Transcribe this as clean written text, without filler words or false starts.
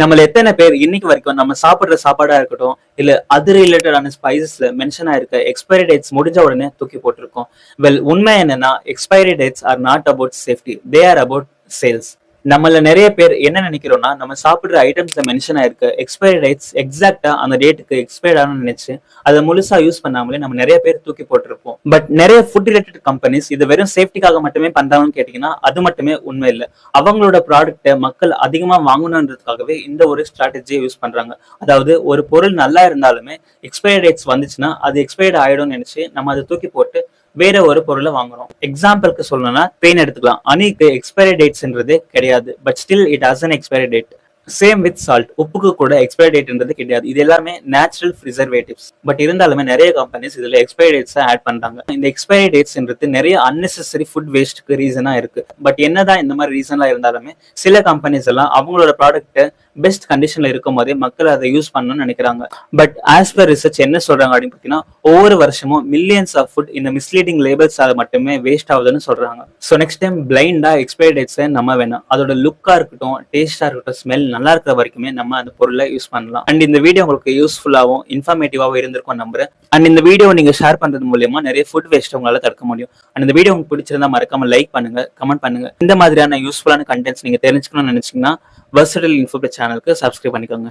நம்மள எத்தனை பேர் இன்னைக்கு வரைக்கும் நம்ம சாப்பிடுற சாப்பாடா இருக்கட்டும், இல்ல அது ரிலேட்டடான ஸ்பைசஸ்ல மென்ஷன் ஆயிருக்க எக்ஸ்பைரி டேட்ஸ் முடிஞ்ச உடனே தூக்கி போட்டிருக்கோம். உண்மை என்னன்னா, expiry dates R not about safety, they are about sales. நம்மள நிறைய பேர் என்ன நினைக்கிறோம்னா, நம்ம சாப்பிடுற ஐட்டம்ஸ்ல மென்ஷன் ஆயிருக்க எக்ஸ்பைரி டேட்ஸ் எக்ஸாக்டா அந்த டேட்டுக்கு எக்ஸ்பயர்ட் ஆனு நினைச்சு அதை முழுசா யூஸ் பண்ணாமலே நம்ம நிறைய பேர் தூக்கி போட்டிருப்போம். பட் நிறைய ஃபுட் ரிலேட்டட் கம்பெனிஸ் இது வெறும் சேஃப்டிக்காக மட்டுமே பண்றாங்கன்னு கேட்டீங்கன்னா அது மட்டுமே உண்மை இல்லை. அவங்களோட ப்ராடக்ட்டை மக்கள் அதிகமா வாங்கணுன்றதுக்காகவே இந்த ஒரு ஸ்ட்ராட்டஜியை யூஸ் பண்றாங்க. அதாவது ஒரு பொருள் நல்லா இருந்தாலுமே எக்ஸ்பைரி டேட்ஸ் வந்துச்சுன்னா அது எக்ஸ்பயர்ட் ஆயிடும்னு நினைச்சு நம்ம அதை தூக்கி போட்டு வேற ஒரு பொருளை வாங்குறோம். எக்ஸாம்பிளுக்கு சொல்லணும்னா தேன் எடுத்துக்கலாம். அணிக்கு எக்ஸ்பைரி டேட்ஸ்ன்றதே கிடையாது, but still it has an expiry date. Same with salt, உப்புக்கு கூட எக்ஸ்பைரி டேட்ன்றது கிடையாது. இது எல்லாமே நேச்சுரல் ப்ரிசர்வேட்டிவ்ஸ். பட் இருந்தாலுமே நிறைய கம்பெனிஸ் இதுல எக்ஸ்பைரி டேட்ஸ் ஆட் பண்றாங்க. இந்த எக்ஸ்பைரி டேட்ஸ்ன்றது நிறைய அன்னெசரி ஃபுட் வேஸ்ட்க்கு ரீசனா இருக்கு. பட் என்னதான் இந்த மாதிரி ரீசன்லாம் இருந்தாலுமே சில கம்பெனிஸ் எல்லாம் அவங்களோட ப்ராடக்ட்டை பெஸ்ட் கண்டிஷன்ல இருக்கும் போதே மக்கள் அதை யூஸ் பண்ணணும்னு நினைக்கிறாங்க. பட் ஆஸ் பர் ரிசர்ச் என்ன சொல்றாங்க அப்படின்னு பாத்தீங்கன்னா, ஒவ்வொரு வருஷமும் மில்லியன்ஸ் ஆஃப் ஃபுட் இந்த மிஸ்லீடிங் லேபிள்ஸ் மட்டுமே வேஸ்ட் ஆகுதுன்னு சொல்றாங்க. ஸோ நெக்ஸ்ட் டைம் பிளைண்டா எக்ஸ்பைரி டேட்ஸை நம்ம வேணாம், அதோட லுக்கா இருக்கட்டும், டேஸ்டா இருக்கட்டும், ஸ்மெல் நல்லா இருக்கிற வரைக்குமே நம்ம அந்த பொருளை யூஸ் பண்ணலாம். அண்ட் இந்த வீடியோ உங்களுக்கு யூஸ்ஃபுல்லாகவும் இன்ஃபர்மேட்டிவாகவும் இருந்திருக்கும் நம்புறேன். அண்ட் இந்த வீடியோ நீங்க ஷேர் பண்றது மூலியமா நிறைய ஃபுட் வேஸ்ட் உங்களால தடுக்க முடியும். அண்ட் இந்த வீடியோ உங்களுக்கு பிடிச்சிருந்தா மறக்காம லைக் பண்ணுங்க, கமெண்ட் பண்ணுங்க. இந்த மாதிரியான யூஸ்ஃபுல்லான கண்டென்ட்ஸ் நீங்க தெரிஞ்சுக்கணும்னு நினைச்சீங்கன்னா வெர்சடைல் இன்ஃபோ சேனலுக்கு சப்ஸ்கிரைப் பண்ணிக்கோங்க.